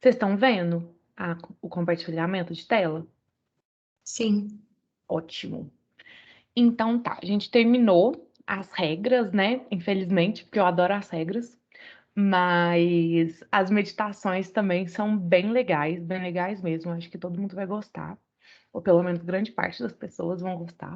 Vocês estão vendo o compartilhamento de tela? Sim. Ótimo. Então tá, a gente terminou as regras, né? Infelizmente, porque eu adoro as regras, mas as meditações também são bem legais mesmo. Acho que todo mundo vai gostar, ou pelo menos grande parte das pessoas vão gostar.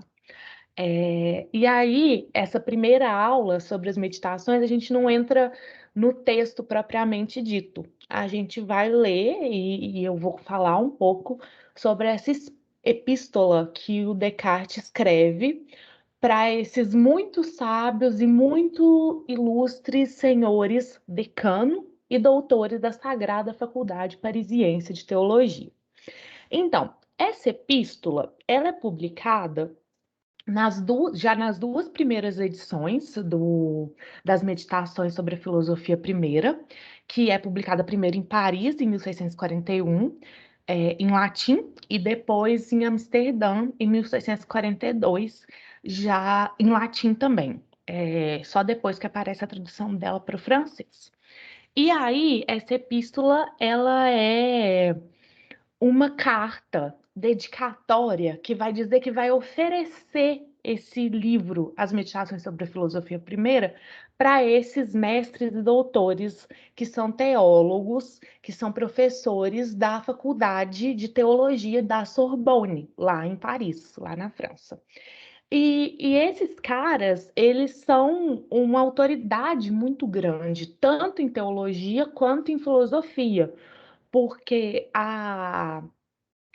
E aí, essa primeira aula sobre as meditações, a gente não entra no texto propriamente dito. A gente vai ler e eu vou falar um pouco sobre essa epístola que o Descartes escreve para esses muito sábios e muito ilustres senhores decano e doutores da Sagrada Faculdade Parisiense de Teologia. Então, essa epístola, ela é publicada já nas duas primeiras edições das Meditações sobre a Filosofia Primeira, que é publicada primeiro em Paris, em 1641, em latim, e depois em Amsterdã, em 1642, já em latim também. Só depois que aparece a tradução dela para o francês. E aí, essa epístola, ela é uma carta dedicatória que vai dizer que vai oferecer esse livro, As Meditações sobre a Filosofia Primeira, para esses mestres e doutores que são teólogos, que são professores da Faculdade de Teologia da Sorbonne, lá em Paris, lá na França. E esses caras, eles são uma autoridade muito grande, tanto em teologia quanto em filosofia, porque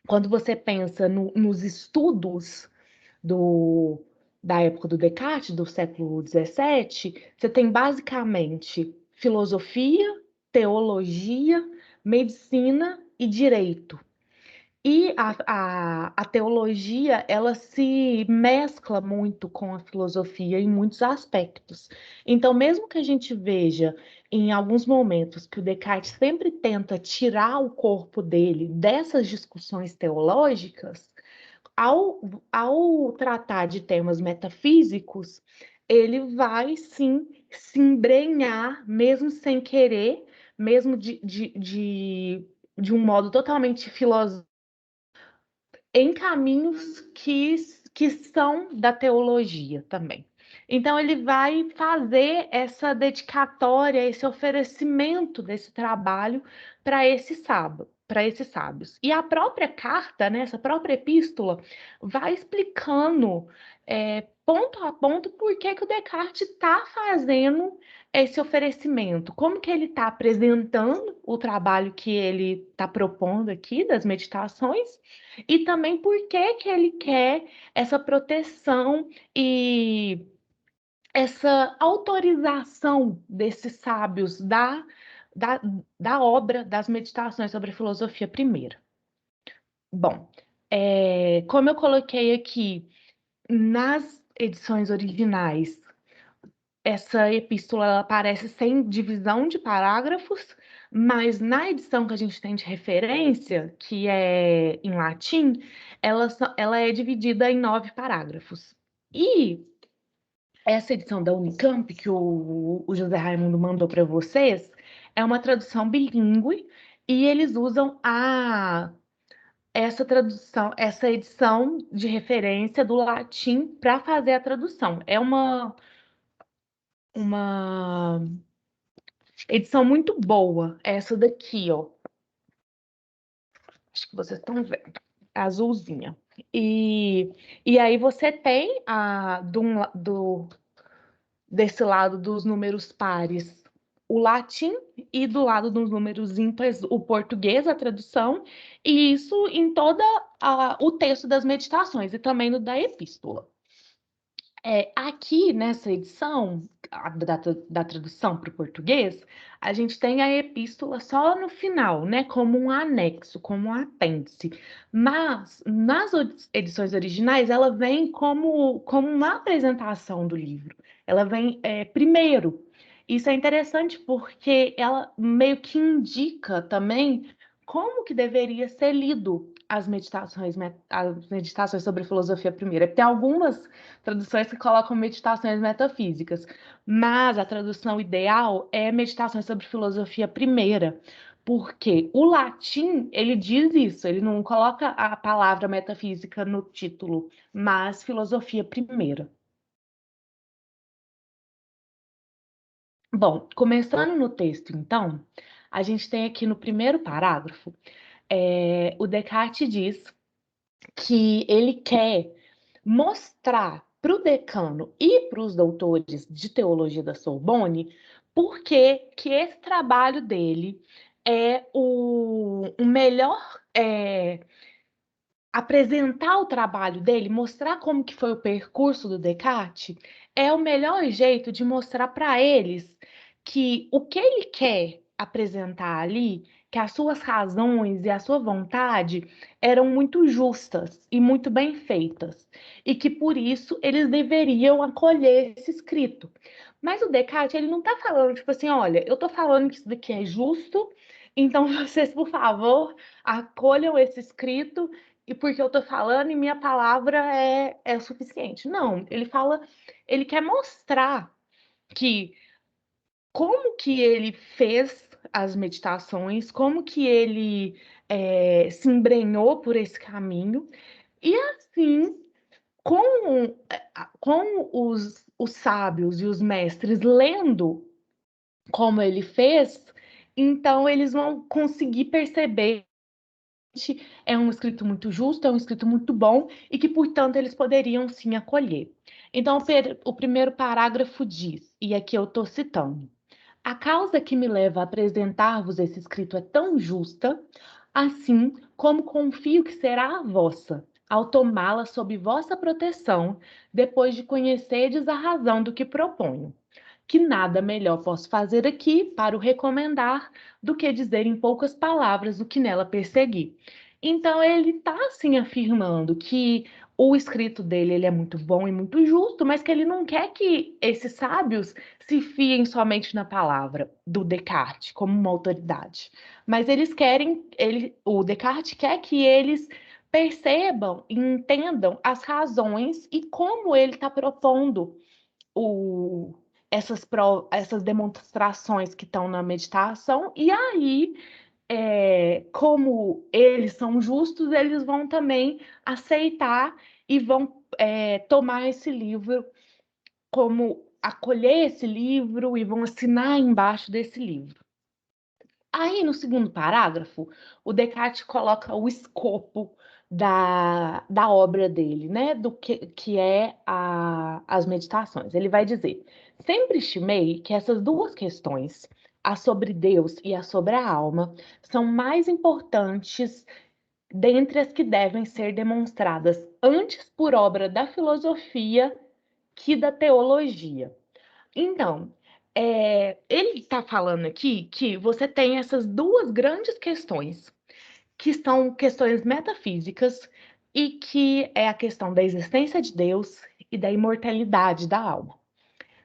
quando você pensa nos estudos da época do Descartes, do século XVII, você tem basicamente filosofia, teologia, medicina e direito. E a teologia, ela se mescla muito com a filosofia em muitos aspectos. Então, mesmo que a gente veja em alguns momentos que o Descartes sempre tenta tirar o corpo dele dessas discussões teológicas, ao tratar de temas metafísicos, ele vai sim se embrenhar, mesmo sem querer, mesmo de um modo totalmente filosófico, em caminhos que são da teologia também. Então, ele vai fazer essa dedicatória, esse oferecimento desse trabalho para esses sábios. E a própria carta, né, essa própria epístola, vai explicando ponto a ponto por que o Descartes está fazendo esse oferecimento, como que ele está apresentando o trabalho que ele está propondo aqui das meditações, e também por que que ele quer essa proteção e essa autorização desses sábios da, da obra das meditações sobre a filosofia primeira. Bom, como eu coloquei aqui nas edições originais, essa epístola ela aparece sem divisão de parágrafos, mas na edição que a gente tem de referência, que é em latim, ela é dividida em 9 parágrafos. E essa edição da Unicamp, que o José Raimundo mandou para vocês, é uma tradução bilíngue, e eles usam essa tradução, essa edição de referência do latim para fazer a tradução. É uma edição muito boa, essa daqui, ó. Acho que vocês estão vendo, azulzinha. E aí você tem desse lado dos números pares o latim, e do lado dos números ímpares o português, a tradução, e isso em todo o texto das meditações e também no da epístola. Aqui nessa edição da tradução para o português, a gente tem a epístola só no final, né, como um anexo, como um apêndice. Mas nas edições originais, ela vem como uma apresentação do livro. Ela vem primeiro. Isso é interessante porque ela meio que indica também como que deveria ser lido as meditações sobre filosofia primeira. Tem algumas traduções que colocam meditações metafísicas, mas a tradução ideal é meditações sobre filosofia primeira, porque o latim, ele diz isso, ele não coloca a palavra metafísica no título, mas filosofia primeira. Bom, começando no texto, então, a gente tem aqui no primeiro parágrafo, o Descartes diz que ele quer mostrar para o decano e para os doutores de teologia da Sorbonne por que esse trabalho dele é o melhor, apresentar o trabalho dele, mostrar como que foi o percurso do Descartes, é o melhor jeito de mostrar para eles que o que ele quer apresentar ali, que as suas razões e a sua vontade eram muito justas e muito bem feitas, e que por isso eles deveriam acolher esse escrito. Mas o Descartes, ele não está falando, tipo assim, olha, eu estou falando que isso daqui é justo, então vocês, por favor, acolham esse escrito e porque eu tô falando e minha palavra é suficiente. Não, ele fala, ele quer mostrar que como que ele fez as meditações, como que ele se embrenhou por esse caminho, e assim, com os sábios e os mestres lendo como ele fez, então eles vão conseguir perceber é um escrito muito justo, é um escrito muito bom e que, portanto, eles poderiam sim acolher. Então, o primeiro parágrafo diz, e aqui eu estou citando: a causa que me leva a apresentar-vos esse escrito é tão justa, assim como confio que será a vossa, ao tomá-la sob vossa proteção, depois de conhecerdes a razão do que proponho, que nada melhor posso fazer aqui para o recomendar do que dizer em poucas palavras o que nela persegui. Então ele está assim afirmando que o escrito dele ele é muito bom e muito justo, mas que ele não quer que esses sábios se fiem somente na palavra do Descartes como uma autoridade, mas eles querem, o Descartes quer que eles percebam e entendam as razões e como ele está propondo o, essas demonstrações que estão na meditação, e aí, como eles são justos, eles vão também aceitar e vão tomar esse livro como acolher esse livro e vão assinar embaixo desse livro. Aí, no segundo parágrafo, o Descartes coloca o escopo da obra dele, né? Do que é as meditações. Ele vai dizer: sempre estimei que essas duas questões, a sobre Deus e a sobre a alma, são mais importantes dentre as que devem ser demonstradas antes por obra da filosofia que da teologia. Então, ele está falando aqui que você tem essas duas grandes questões, que são questões metafísicas e que é a questão da existência de Deus e da imortalidade da alma.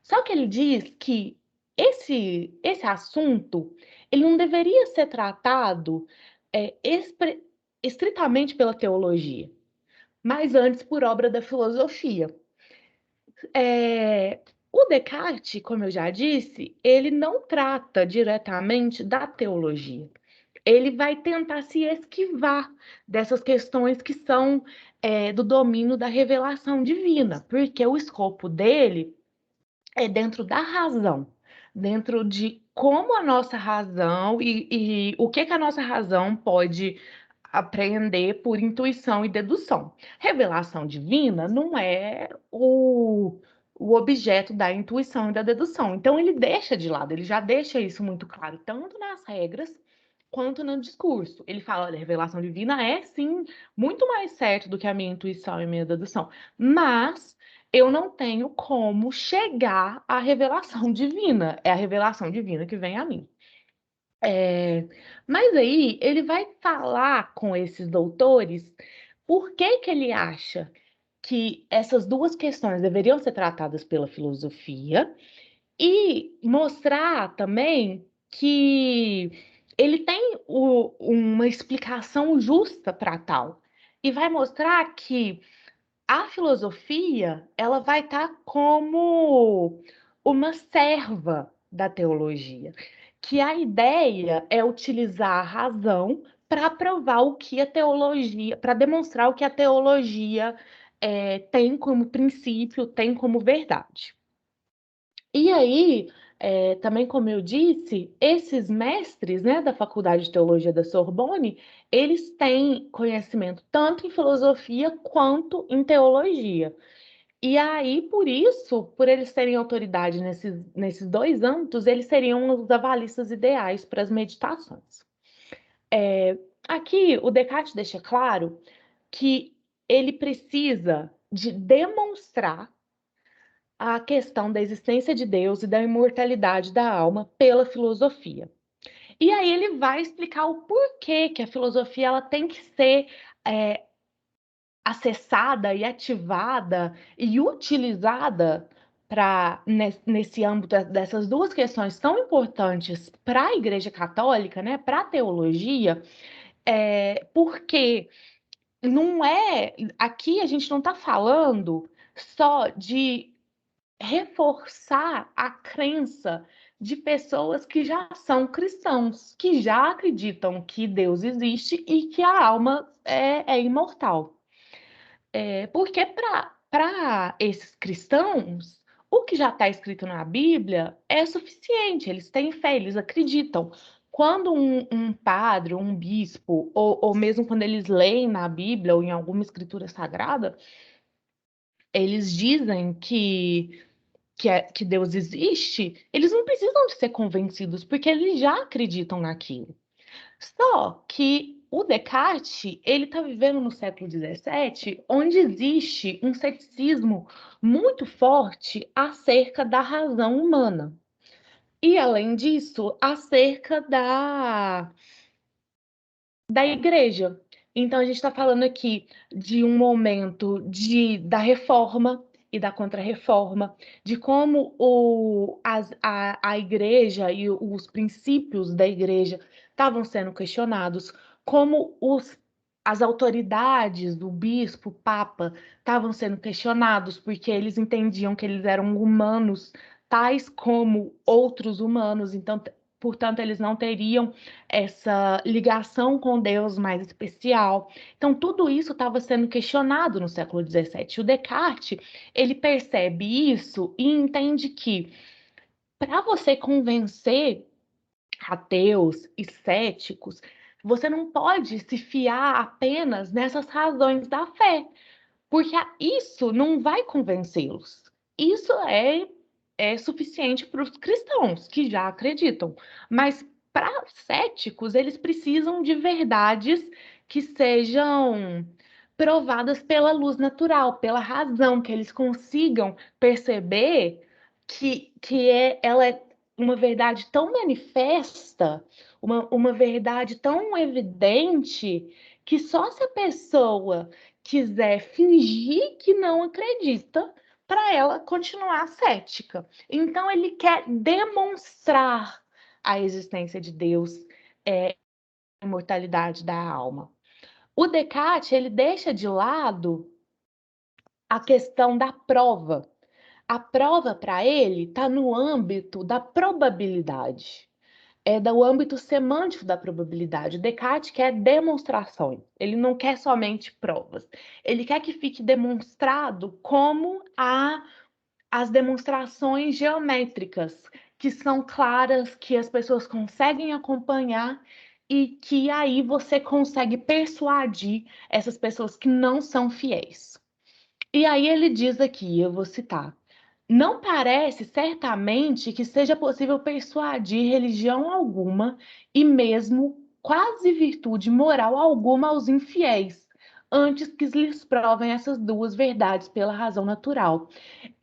Só que ele diz que esse assunto ele não deveria ser tratado é, estritamente pela teologia, mas antes por obra da filosofia. É, o Descartes, como eu já disse, ele não trata diretamente da teologia. Ele vai tentar se esquivar dessas questões que são do domínio da revelação divina, porque o escopo dele é dentro da razão, dentro de como a nossa razão e o que a nossa razão pode aprender por intuição e dedução. Revelação divina não é o objeto da intuição e da dedução. Então, ele deixa de lado, ele já deixa isso muito claro, tanto nas regras quanto no discurso. Ele fala, olha, a revelação divina é, sim, muito mais certo do que a minha intuição e a minha dedução, mas eu não tenho como chegar à revelação divina. É a revelação divina que vem a mim. Mas aí ele vai falar com esses doutores por que ele acha que essas duas questões deveriam ser tratadas pela filosofia e mostrar também que ele tem uma explicação justa para tal. E vai mostrar que a filosofia ela vai estar como uma serva da teologia. que a ideia é utilizar a razão para provar o que a teologia, para demonstrar o que a teologia tem como princípio, tem como verdade. E aí, também como eu disse, esses mestres, né, da Faculdade de Teologia da Sorbonne, eles têm conhecimento tanto em filosofia quanto em teologia. E aí, por isso, por eles terem autoridade nesses dois âmbitos, eles seriam os avalistas ideais para as meditações. Aqui, o Descartes deixa claro que ele precisa de demonstrar a questão da existência de Deus e da imortalidade da alma pela filosofia. E aí ele vai explicar o porquê que a filosofia ela tem que ser acessada e ativada e utilizada para nesse âmbito dessas duas questões tão importantes para a Igreja Católica, né, para a teologia, porque não é aqui a gente não está falando só de reforçar a crença de pessoas que já são cristãos, que já acreditam que Deus existe e que a alma é imortal. Porque para esses cristãos, o que já está escrito na Bíblia é suficiente, eles têm fé, eles acreditam. Quando um padre, um bispo, ou mesmo quando eles leem na Bíblia ou em alguma escritura sagrada, eles dizem que Deus existe, eles não precisam de ser convencidos, porque eles já acreditam naquilo. Só que o Descartes, ele está vivendo no século XVII, onde existe um ceticismo muito forte acerca da razão humana. E, além disso, acerca da igreja. Então, a gente está falando aqui de um momento da reforma e da contra-reforma, de como a igreja e os princípios da igreja estavam sendo questionados, como as autoridades, o bispo, o papa, estavam sendo questionados, porque eles entendiam que eles eram humanos, tais como outros humanos, então, portanto, eles não teriam essa ligação com Deus mais especial. Então, tudo isso estava sendo questionado no século XVII. O Descartes, ele percebe isso e entende que para você convencer ateus e céticos, você não pode se fiar apenas nessas razões da fé, porque isso não vai convencê-los. Isso é suficiente para os cristãos que já acreditam, mas para céticos, eles precisam de verdades que sejam provadas pela luz natural, pela razão, que eles consigam perceber ela é uma verdade tão manifesta, uma verdade tão evidente, que só se a pessoa quiser fingir que não acredita, para ela continuar cética. Então, ele quer demonstrar a existência de Deus, a imortalidade da alma. O Descartes, ele deixa de lado a questão da prova. A prova, para ele, está no âmbito da probabilidade. É do âmbito semântico da probabilidade. Descartes quer demonstrações, ele não quer somente provas. Ele quer que fique demonstrado como as demonstrações geométricas, que são claras, que as pessoas conseguem acompanhar e que aí você consegue persuadir essas pessoas que não são fiéis. E aí ele diz aqui, eu vou citar: não parece certamente que seja possível persuadir religião alguma e mesmo quase virtude moral alguma aos infiéis, antes que lhes provem essas duas verdades pela razão natural.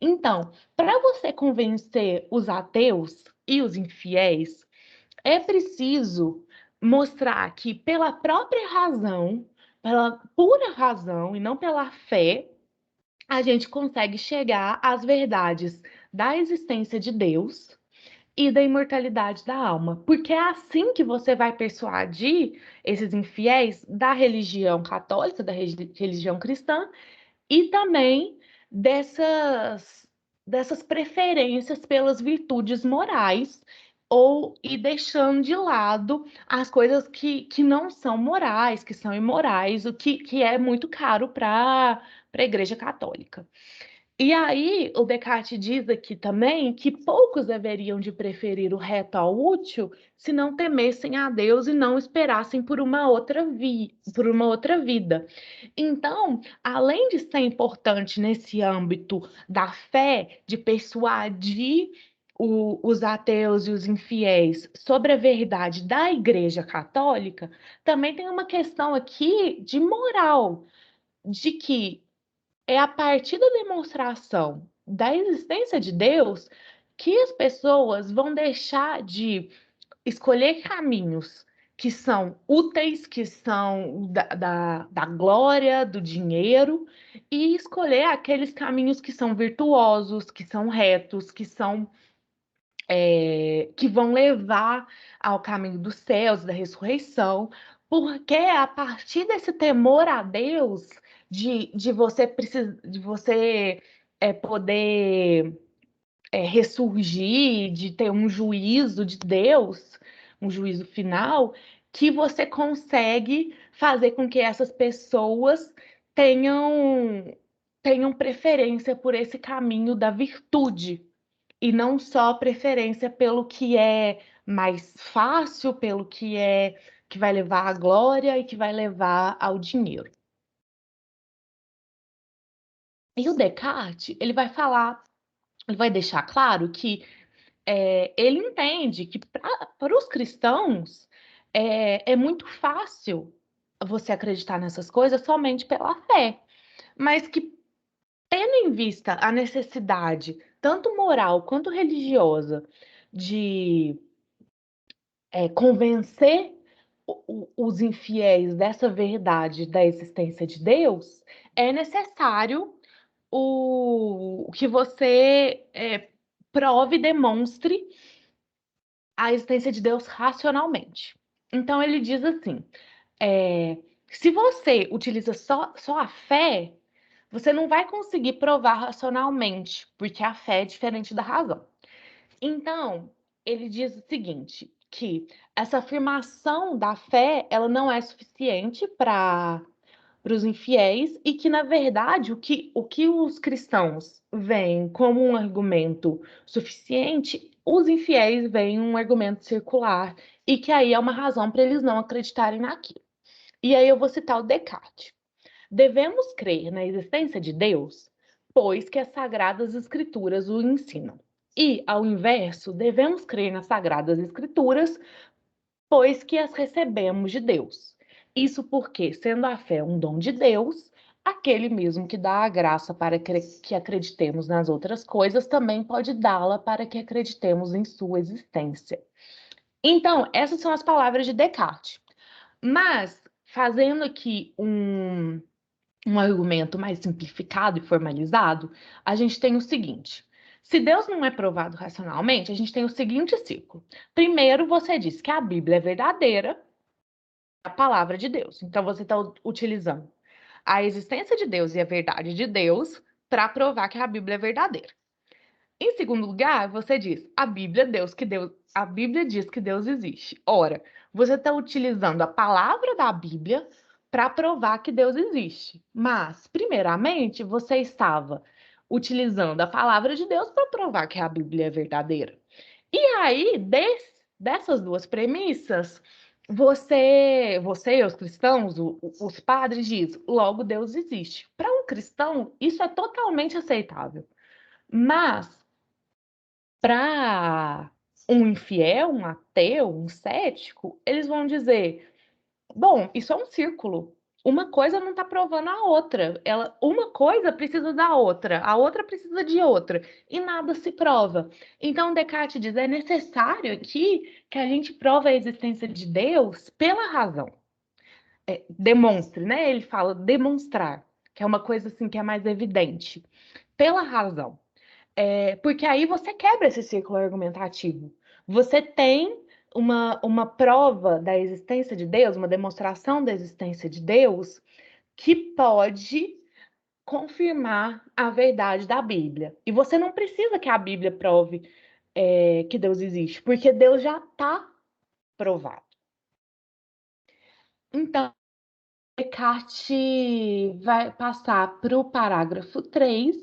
Então, para você convencer os ateus e os infiéis, é preciso mostrar que pela própria razão, pela pura razão e não pela fé, a gente consegue chegar às verdades da existência de Deus e da imortalidade da alma, porque é assim que você vai persuadir esses infiéis da religião católica, da religião cristã e também dessas preferências pelas virtudes morais ou ir deixando de lado as coisas que não são morais, que são imorais, o que é muito caro para a Igreja Católica. E aí, o Descartes diz aqui também que poucos deveriam de preferir o reto ao útil se não temessem a Deus e não esperassem por uma outra vida. Então, além de ser importante nesse âmbito da fé, de persuadir os ateus e os infiéis sobre a verdade da Igreja Católica, também tem uma questão aqui de moral, de que é a partir da demonstração da existência de Deus que as pessoas vão deixar de escolher caminhos que são úteis, que são da glória, do dinheiro, e escolher aqueles caminhos que são virtuosos, que são retos, que vão levar ao caminho dos céus, da ressurreição, porque é a partir desse temor a Deus, de você poder ressurgir, de ter um juízo de Deus, um juízo final, que você consegue fazer com que essas pessoas tenham, tenham preferência por esse caminho da virtude e não só preferência pelo que é mais fácil, pelo que vai levar à glória e que vai levar ao dinheiro. E o Descartes, ele vai deixar claro que ele entende que para os cristãos é muito fácil você acreditar nessas coisas somente pela fé, mas que tendo em vista a necessidade, tanto moral quanto religiosa, de convencer os infiéis dessa verdade da existência de Deus, é necessário que você prove e demonstre a existência de Deus racionalmente. Então, ele diz assim: se você utiliza só a fé, você não vai conseguir provar racionalmente, porque a fé é diferente da razão. Então, ele diz o seguinte, que essa afirmação da fé, ela não é suficiente para os infiéis e que, na verdade, o que os cristãos veem como um argumento suficiente, os infiéis veem um argumento circular e que aí é uma razão para eles não acreditarem naquilo. E aí eu vou citar o Descartes. Devemos crer na existência de Deus, pois que as Sagradas Escrituras o ensinam. E, ao inverso, devemos crer nas Sagradas Escrituras, pois que as recebemos de Deus. Isso porque, sendo a fé um dom de Deus, aquele mesmo que dá a graça para que acreditemos nas outras coisas, também pode dá-la para que acreditemos em sua existência. Então, essas são as palavras de Descartes. Mas, fazendo aqui um argumento mais simplificado e formalizado, a gente tem o seguinte: se Deus não é provado racionalmente, a gente tem o seguinte ciclo. Primeiro, você diz que a Bíblia é verdadeira, a palavra de Deus. Então, você está utilizando a existência de Deus e a verdade de Deus para provar que a Bíblia é verdadeira. Em segundo lugar, você diz a Bíblia diz que Deus existe. Ora, você está utilizando a palavra da Bíblia para provar que Deus existe. Mas, primeiramente, você estava utilizando a palavra de Deus para provar que a Bíblia é verdadeira. E aí, dessas duas premissas, você e os cristãos, os padres diz, logo Deus existe. Para um cristão, isso é totalmente aceitável. Mas para um infiel, um ateu, um cético, eles vão dizer: bom, isso é um círculo. Uma coisa não está provando a outra. Uma coisa precisa da outra, a outra precisa de outra, e nada se prova. Então, Descartes diz: é necessário aqui que a gente prove a existência de Deus pela razão. Demonstre, né? Ele fala demonstrar, que é uma coisa assim que é mais evidente, pela razão. Porque aí você quebra esse círculo argumentativo. Você tem uma prova da existência de Deus, uma demonstração da existência de Deus, que pode confirmar a verdade da Bíblia. E você não precisa que a Bíblia prove. que Deus existe, porque Deus já está provado. Então, Descartes vai passar para o parágrafo 3,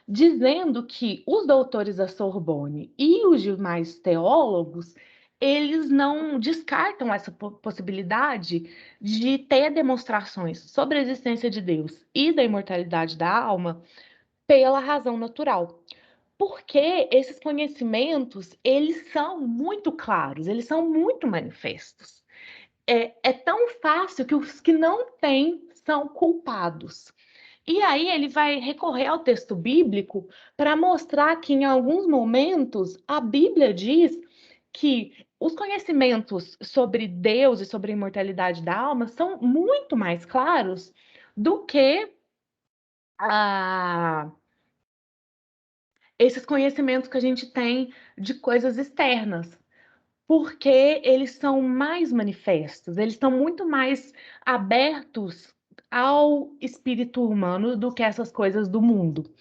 dizendo que os doutores da Sorbonne e os demais teólogos, eles não descartam essa possibilidade de ter demonstrações sobre a existência de Deus e da imortalidade da alma pela razão natural. Porque esses conhecimentos, eles são muito claros, eles são muito manifestos. É tão fácil que os que não têm são culpados. E aí ele vai recorrer ao texto bíblico para mostrar que, em alguns momentos, a Bíblia diz que os conhecimentos sobre Deus e sobre a imortalidade da alma são muito mais claros do que a esses conhecimentos que a gente tem de coisas externas, porque eles são mais manifestos, eles estão muito mais abertos ao espírito humano do que essas coisas do mundo.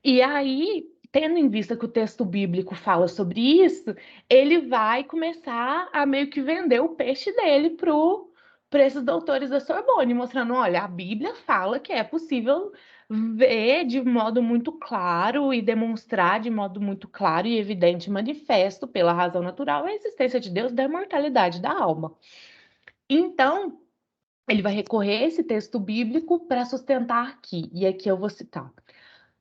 E aí, tendo em vista que o texto bíblico fala sobre isso, ele vai começar a meio que vender o peixe dele para esses doutores da Sorbonne, mostrando: olha, a Bíblia fala que é possível ver de modo muito claro e demonstrar de modo muito claro e evidente, manifesto pela razão natural, a existência de Deus, da imortalidade da alma. Então, ele vai recorrer a esse texto bíblico para sustentar aqui, e aqui eu vou citar.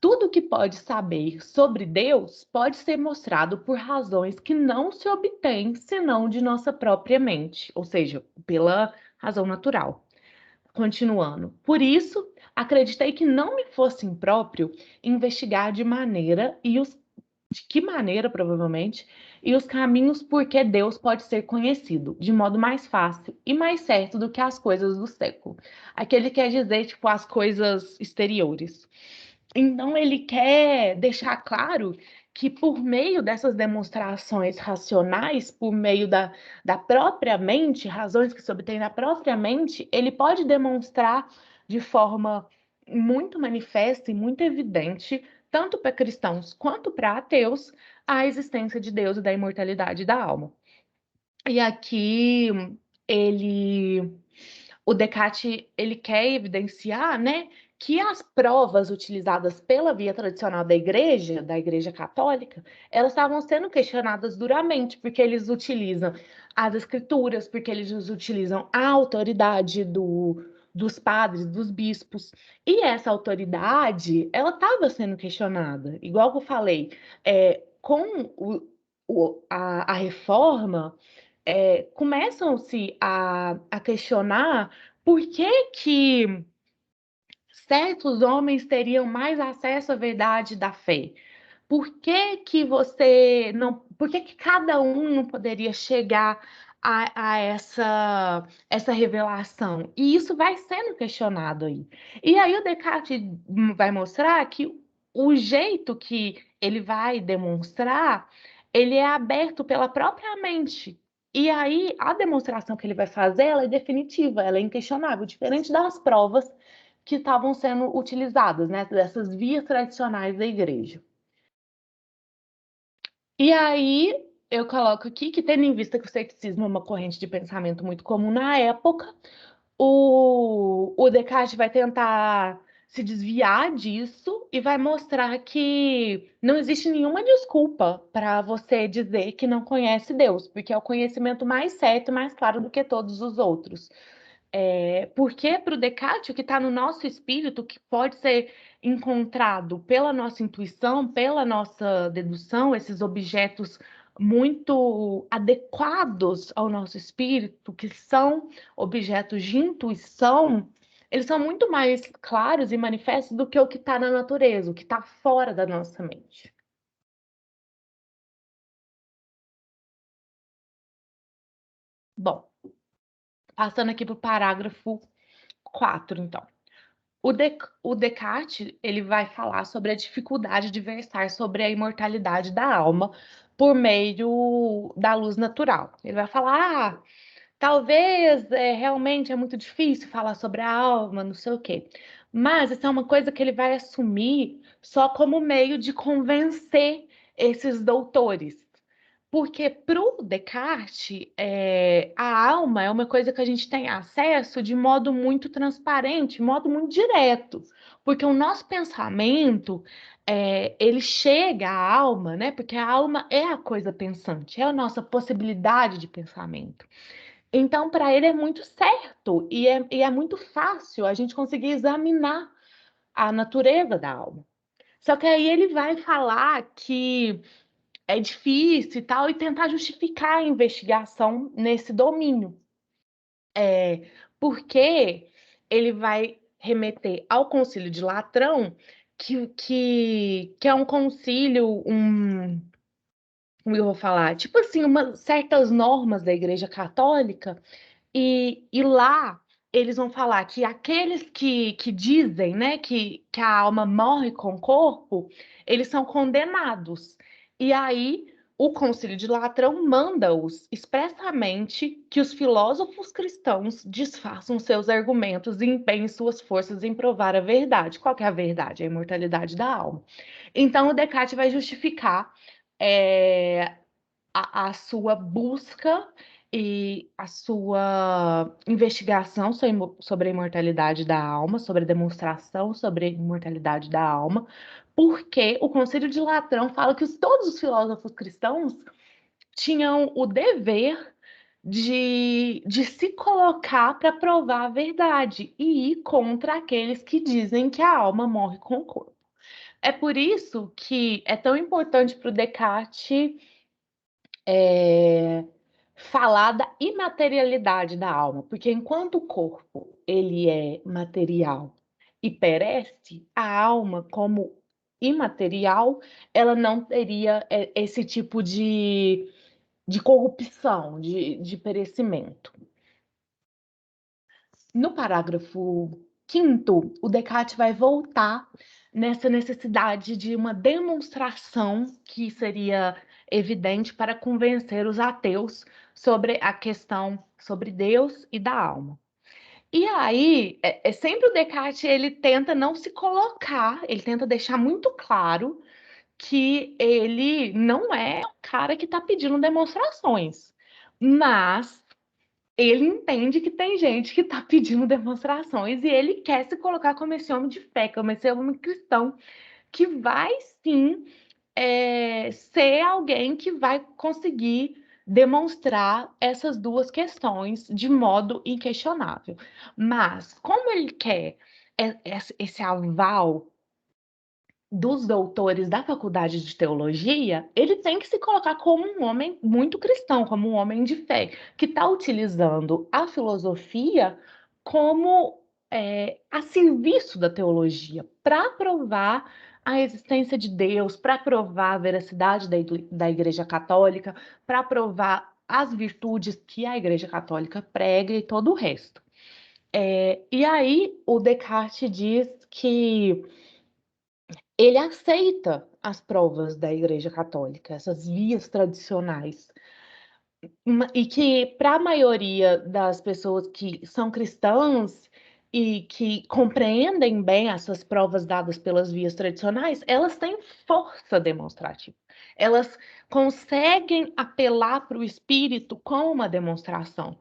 Tudo que pode saber sobre Deus pode ser mostrado por razões que não se obtêm senão de nossa própria mente, ou seja, pela razão natural. Continuando. Por isso, acreditei que não me fosse impróprio investigar de que maneira, provavelmente, e os caminhos por que Deus pode ser conhecido, de modo mais fácil e mais certo do que as coisas do século. Aqui ele quer dizer, tipo, as coisas exteriores. Então, ele quer deixar claro que, por meio dessas demonstrações racionais, por meio da própria mente, razões que se obtêm na própria mente, ele pode demonstrar de forma muito manifesta e muito evidente, tanto para cristãos quanto para ateus, a existência de Deus e da imortalidade da alma. E aqui ele o Descartes ele quer evidenciar, né, que as provas utilizadas pela via tradicional da Igreja Católica, elas estavam sendo questionadas duramente, porque eles utilizam as escrituras, porque eles utilizam a autoridade dos padres, dos bispos, e essa autoridade, ela estava sendo questionada, igual que eu falei, com a reforma, começam-se a questionar por que certos homens teriam mais acesso à verdade da fé. Por que cada um não poderia chegar a essa revelação? E isso vai sendo questionado aí. E aí o Descartes vai mostrar que o jeito que ele vai demonstrar, ele é aberto pela própria mente. E aí a demonstração que ele vai fazer, ela é definitiva, ela é inquestionável, diferente das provas que estavam sendo utilizadas, né, dessas vias tradicionais da igreja. E aí eu coloco aqui que, tendo em vista que o ceticismo é uma corrente de pensamento muito comum na época, o Descartes vai tentar se desviar disso e vai mostrar que não existe nenhuma desculpa para você dizer que não conhece Deus, porque é o conhecimento mais certo e mais claro do que todos os outros. Porque para o Descartes, o que está no nosso espírito, que pode ser encontrado pela nossa intuição, pela nossa dedução, esses objetos muito adequados ao nosso espírito, que são objetos de intuição, eles são muito mais claros e manifestos do que o que está na natureza, o que está fora da nossa mente. Bom, passando aqui para o parágrafo 4, então. O Descartes ele vai falar sobre a dificuldade de versar sobre a imortalidade da alma por meio da luz natural. Ele vai falar, talvez realmente é muito difícil falar sobre a alma, não sei o quê. Mas isso é uma coisa que ele vai assumir só como meio de convencer esses doutores. Porque para o Descartes, a alma é uma coisa que a gente tem acesso de modo muito transparente, de modo muito direto. Porque o nosso pensamento, ele chega à alma, né? Porque a alma é a coisa pensante, é a nossa possibilidade de pensamento. Então, para ele é muito certo e é muito fácil a gente conseguir examinar a natureza da alma. Só que aí ele vai falar que é difícil e tal, e tentar justificar a investigação nesse domínio. Porque ele vai remeter ao Concílio de Latrão, que é um concílio, como eu vou falar, tipo assim, certas normas da Igreja Católica, e lá eles vão falar que aqueles que dizem, né, que a alma morre com o corpo, eles são condenados. E aí o Concílio de Latrão manda-os expressamente que os filósofos cristãos desfaçam seus argumentos e empenhem suas forças em provar a verdade. Qual que é a verdade? A imortalidade da alma. Então o Descartes vai justificar é, a sua busca e a sua investigação sobre a imortalidade da alma, sobre a demonstração sobre a imortalidade da alma, porque o Concílio de Latrão fala que todos os filósofos cristãos tinham o dever de se colocar para provar a verdade e ir contra aqueles que dizem que a alma morre com o corpo. É por isso que é tão importante para o Descartes é, falar da imaterialidade da alma, porque enquanto o corpo ele é material e perece, a alma como imaterial, ela não teria esse tipo de corrupção, de perecimento. No parágrafo 5º, o Descartes vai voltar nessa necessidade de uma demonstração que seria evidente para convencer os ateus sobre a questão sobre Deus e da alma. E aí, sempre o Descartes, ele tenta não se colocar, ele tenta deixar muito claro que ele não é o cara que está pedindo demonstrações, mas ele entende que tem gente que está pedindo demonstrações e ele quer se colocar como esse homem de fé, como esse homem cristão, que vai sim ser alguém que vai conseguir demonstrar essas duas questões de modo inquestionável. Mas, como ele quer esse aval dos doutores da faculdade de teologia, ele tem que se colocar como um homem muito cristão, como um homem de fé, que está utilizando a filosofia como a serviço da teologia, para provar a existência de Deus, para provar a veracidade da Igreja Católica, para provar as virtudes que a Igreja Católica prega e todo o resto. E aí o Descartes diz que ele aceita as provas da Igreja Católica, essas vias tradicionais, e que para a maioria das pessoas que são cristãs e que compreendem bem essas provas dadas pelas vias tradicionais, elas têm força demonstrativa. Elas conseguem apelar para o espírito com uma demonstração.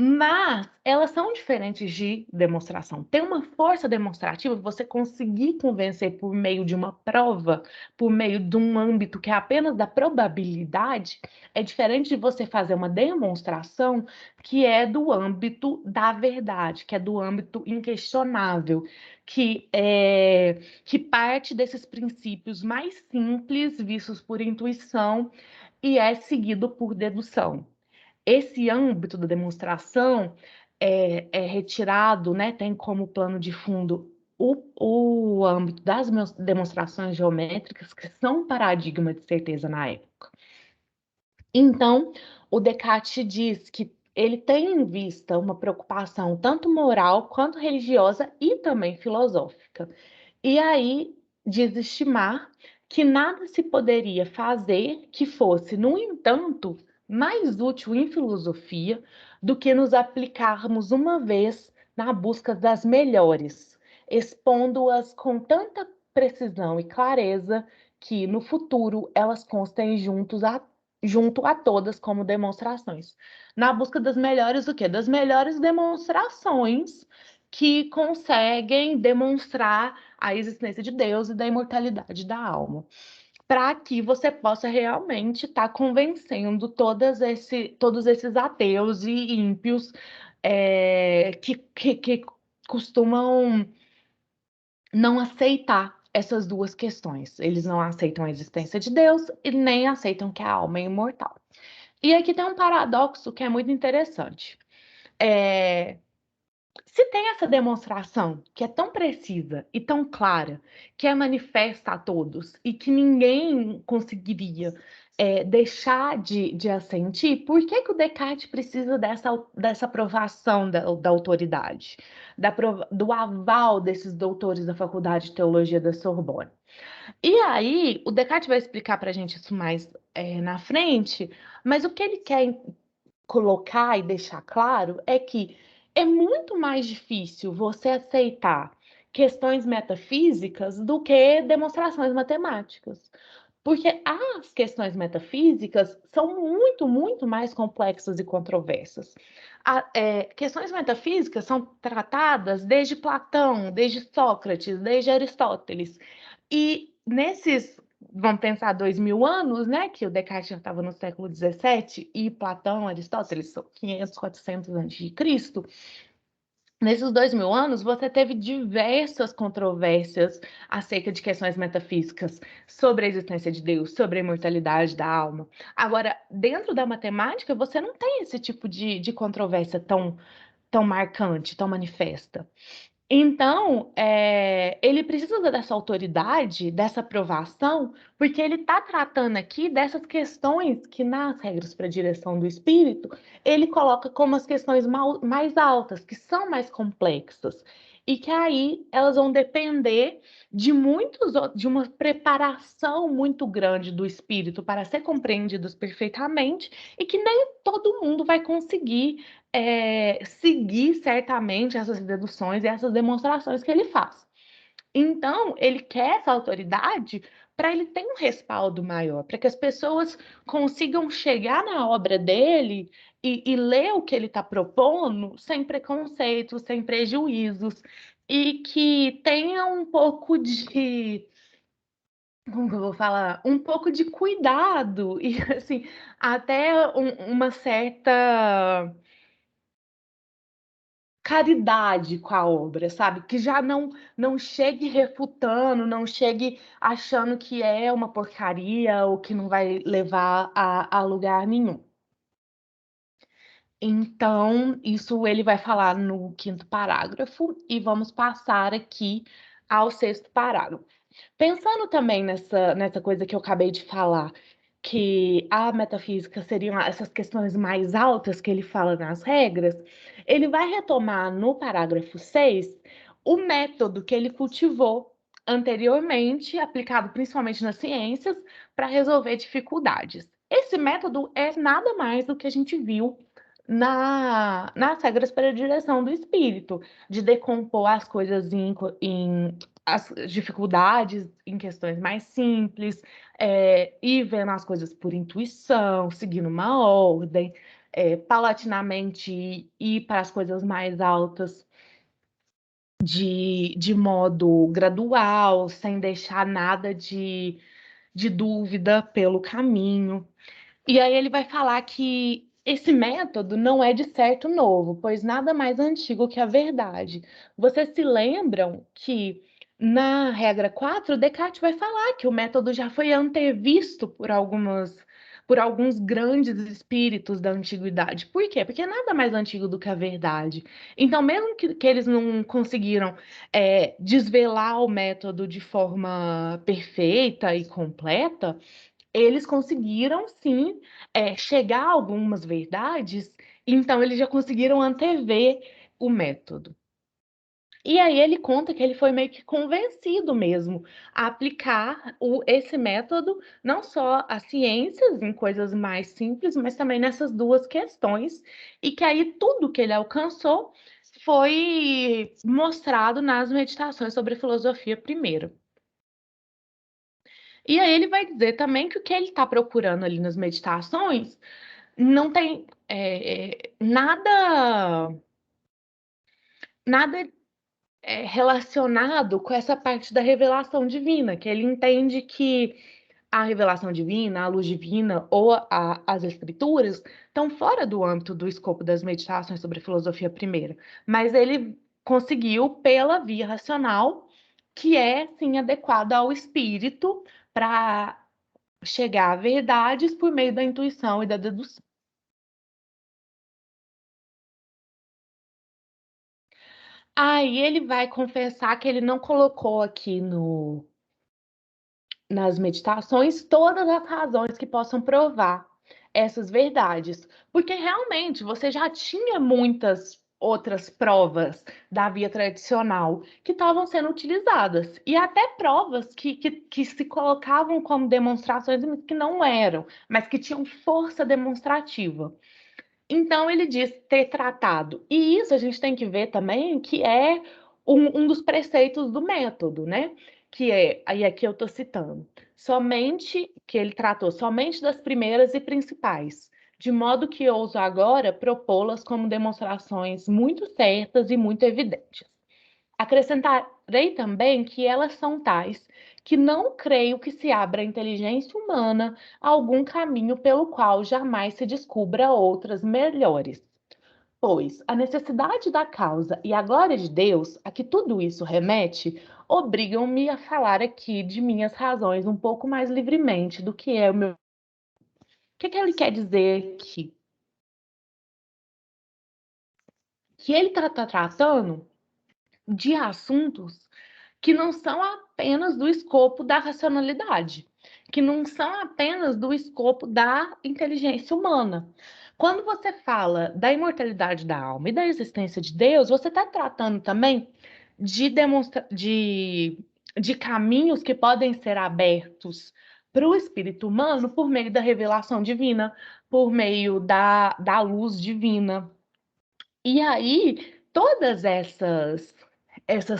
Mas elas são diferentes de demonstração. Tem uma força demonstrativa, você conseguir convencer por meio de uma prova, por meio de um âmbito que é apenas da probabilidade, é diferente de você fazer uma demonstração que é do âmbito da verdade, que é do âmbito inquestionável, que parte desses princípios mais simples, vistos por intuição, e é seguido por dedução. Esse âmbito da demonstração é retirado, né, tem como plano de fundo o âmbito das demonstrações geométricas, que são um paradigma de certeza na época. Então, o Descartes diz que ele tem em vista uma preocupação tanto moral quanto religiosa e também filosófica. E aí diz estimar que nada se poderia fazer que fosse, no entanto, mais útil em filosofia do que nos aplicarmos uma vez na busca das melhores, expondo-as com tanta precisão e clareza que no futuro elas constem juntos a junto a todas como demonstrações. Na busca das melhores o quê? Das melhores demonstrações que conseguem demonstrar a existência de Deus e da imortalidade da alma, para que você possa realmente estar convencendo todos esses ateus e ímpios que costumam não aceitar essas duas questões. Eles não aceitam a existência de Deus e nem aceitam que a alma é imortal. E aqui tem um paradoxo que é muito interessante. Se tem essa demonstração que é tão precisa e tão clara, que é manifesta a todos e que ninguém conseguiria deixar de assentir, por que que o Descartes precisa dessa aprovação da autoridade, do aval desses doutores da Faculdade de Teologia da Sorbonne? E aí, o Descartes vai explicar para a gente isso mais na frente, mas o que ele quer colocar e deixar claro é que é muito mais difícil você aceitar questões metafísicas do que demonstrações matemáticas. Porque as questões metafísicas são muito, muito mais complexas e controversas. Questões metafísicas são tratadas desde Platão, desde Sócrates, desde Aristóteles. E nesses, vamos pensar, 2000 anos, né, que o Descartes já estava no século XVII e Platão, Aristóteles, 500, 400 antes de Cristo. Nesses 2000 anos, você teve diversas controvérsias acerca de questões metafísicas sobre a existência de Deus, sobre a imortalidade da alma. Agora, dentro da matemática, você não tem esse tipo de controvérsia tão marcante, tão manifesta. Então, ele precisa dessa autoridade, dessa aprovação, porque ele está tratando aqui dessas questões que, nas regras para a direção do espírito, ele coloca como as questões mais altas, que são mais complexas, e que aí elas vão depender de uma preparação muito grande do espírito para ser compreendidos perfeitamente, e que nem todo mundo vai conseguir seguir certamente essas deduções e essas demonstrações que ele faz. Então, ele quer essa autoridade para ele ter um respaldo maior, para que as pessoas consigam chegar na obra dele e ler o que ele está propondo sem preconceitos, sem prejuízos, e que tenha um pouco de, como que eu vou falar? Um pouco de cuidado e, assim, até uma certa caridade com a obra, sabe? Que já não chegue refutando, não chegue achando que é uma porcaria ou que não vai levar a lugar nenhum. Então, isso ele vai falar no quinto parágrafo, e vamos passar aqui ao sexto parágrafo. Pensando também nessa coisa que eu acabei de falar, que a metafísica seriam essas questões mais altas que ele fala nas regras, ele vai retomar no parágrafo 6 o método que ele cultivou anteriormente, aplicado principalmente nas ciências, para resolver dificuldades. Esse método é nada mais do que a gente viu nas regras para a direção do espírito, de decompor as coisas em as dificuldades em questões mais simples, ir vendo as coisas por intuição, seguindo uma ordem, paulatinamente ir para as coisas mais altas de modo gradual, sem deixar nada de dúvida pelo caminho. E aí ele vai falar que esse método não é de certo novo, pois nada mais antigo que a verdade. Vocês se lembram que na regra 4, Descartes vai falar que o método já foi antevisto por alguns grandes espíritos da antiguidade. Por quê? Porque nada mais antigo do que a verdade. Então, mesmo que eles não conseguiram desvelar o método de forma perfeita e completa, eles conseguiram sim chegar a algumas verdades, então eles já conseguiram antever o método. E aí ele conta que ele foi meio que convencido mesmo a aplicar esse método não só às ciências, em coisas mais simples, mas também nessas duas questões, e que aí tudo que ele alcançou foi mostrado nas meditações sobre filosofia primeiro. E aí ele vai dizer também que o que ele está procurando ali nas meditações não tem nada relacionado com essa parte da revelação divina, que ele entende que a revelação divina, a luz divina ou as escrituras estão fora do âmbito do escopo das meditações sobre a filosofia primeira, mas ele conseguiu pela via racional, que é sim adequada ao espírito para chegar a verdades por meio da intuição e da dedução. Aí ele vai confessar que ele não colocou aqui nas meditações todas as razões que possam provar essas verdades, porque realmente você já tinha muitas outras provas da via tradicional que estavam sendo utilizadas, e até provas que se colocavam como demonstrações que não eram, mas que tinham força demonstrativa. Então, ele diz ter tratado. E isso a gente tem que ver também que é um dos preceitos do método, né? Que é, aí aqui eu estou citando, somente que ele tratou somente das primeiras e principais, de modo que ouso agora propô-las como demonstrações muito certas e muito evidentes. Acrescentarei também que elas são tais que não creio que se abra à inteligência humana algum caminho pelo qual jamais se descubra outras melhores. Pois a necessidade da causa e a glória de Deus, a que tudo isso remete, obrigam-me a falar aqui de minhas razões um pouco mais livremente do que é o meu. O que ele quer dizer aqui? Que ele está tratando de assuntos que não são apenas do escopo da racionalidade, que não são apenas do escopo da inteligência humana. Quando você fala da imortalidade da alma e da existência de Deus, você está tratando também de caminhos que podem ser abertos para o espírito humano por meio da revelação divina, por meio da luz divina. E aí, todas essas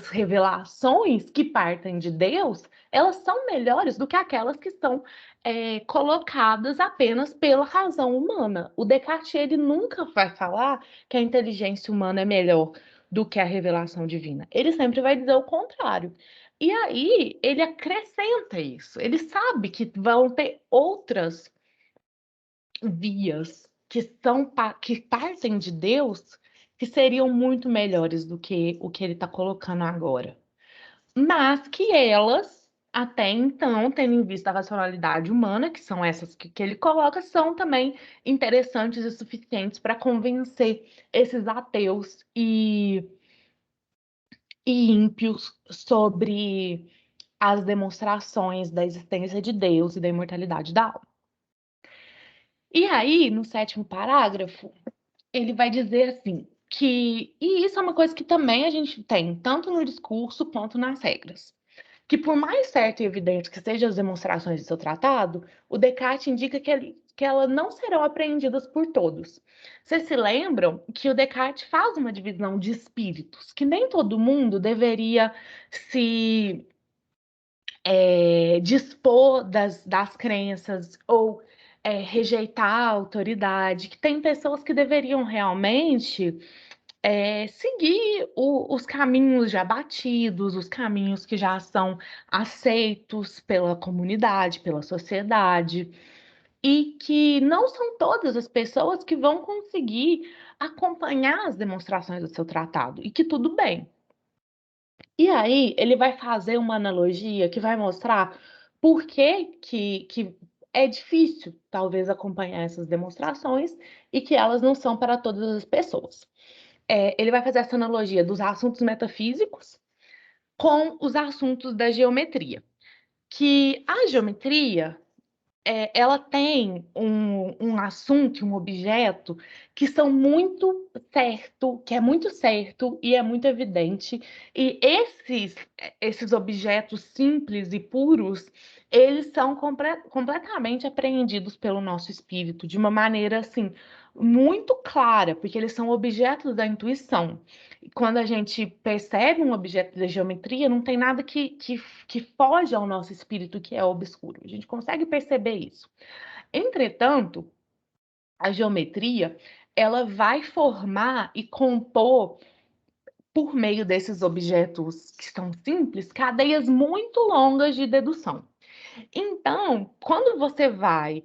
revelações que partem de Deus, elas são melhores do que aquelas que são colocadas apenas pela razão humana. O Descartes, ele nunca vai falar que a inteligência humana é melhor do que a revelação divina. Ele sempre vai dizer o contrário. E aí, ele acrescenta isso. Ele sabe que vão ter outras vias que partem de Deus, que seriam muito melhores do que o que ele está colocando agora. Mas que elas, até então, tendo em vista a racionalidade humana, que são essas que ele coloca, são também interessantes e suficientes para convencer esses ateus e ímpios sobre as demonstrações da existência de Deus e da imortalidade da alma. E aí, no sétimo parágrafo, ele vai dizer assim e isso é uma coisa que também a gente tem, tanto no discurso quanto nas regras, que por mais certo e evidente que sejam as demonstrações do seu tratado, o Descartes indica que elas não serão apreendidas por todos. Vocês se lembram que o Descartes faz uma divisão de espíritos, que nem todo mundo deveria se dispor das crenças ou rejeitar a autoridade, que tem pessoas que deveriam realmente seguir os caminhos já batidos, os caminhos que já são aceitos pela comunidade, pela sociedade, e que não são todas as pessoas que vão conseguir acompanhar as demonstrações do seu tratado, e que tudo bem. E aí, ele vai fazer uma analogia que vai mostrar por que é difícil, talvez, acompanhar essas demonstrações e que elas não são para todas as pessoas. Ele vai fazer essa analogia dos assuntos metafísicos com os assuntos da geometria. Que a geometria ela tem um assunto, um objeto que são muito certo, que é muito certo e é muito evidente. E esses objetos simples e puros, eles são completamente apreendidos pelo nosso espírito de uma maneira assim muito clara, porque eles são objetos da intuição. E quando a gente percebe um objeto da geometria, não tem nada que foge ao nosso espírito que é obscuro. A gente consegue perceber isso. Entretanto, a geometria, ela vai formar e compor, por meio desses objetos que são simples, cadeias muito longas de dedução. Então, quando você vai